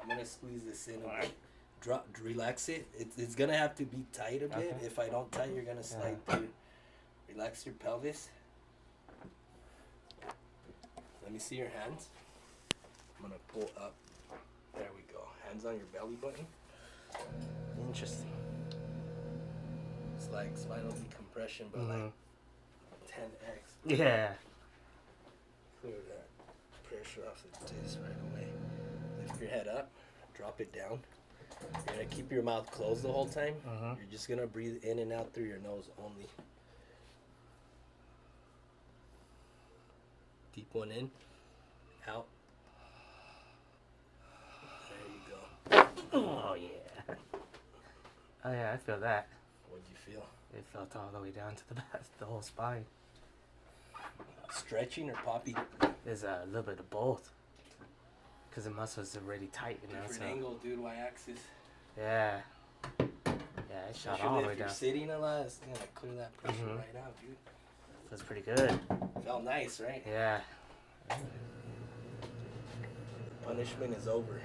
I'm gonna squeeze this in a bit. Relax it. It's gonna have to be tight a bit. Okay. If I don't tie, you're gonna slide through. Relax your pelvis. Let me see your hands. I'm gonna pull up. There we go. Hands on your belly button. Interesting. It's like spinal decompression, but like 10x. Yeah. Clear that pressure off the disc right away. Lift your head up. Drop it down. You're gonna keep your mouth closed the whole time. You're just gonna breathe in and out through your nose only. Deep one in, out. There you go. Oh yeah. Oh yeah, I feel that. What'd you feel? It felt all the way down to the back, the whole spine. Stretching or popping? There's a little bit of both. Because the muscles are really tight, you know. Different angle, dude. Y-axis. Yeah. Yeah, it shot all the way If you're down. sitting a lot, it's gonna clear that pressure right out, dude. Feels pretty good. Felt nice, right? Yeah. Punishment is over.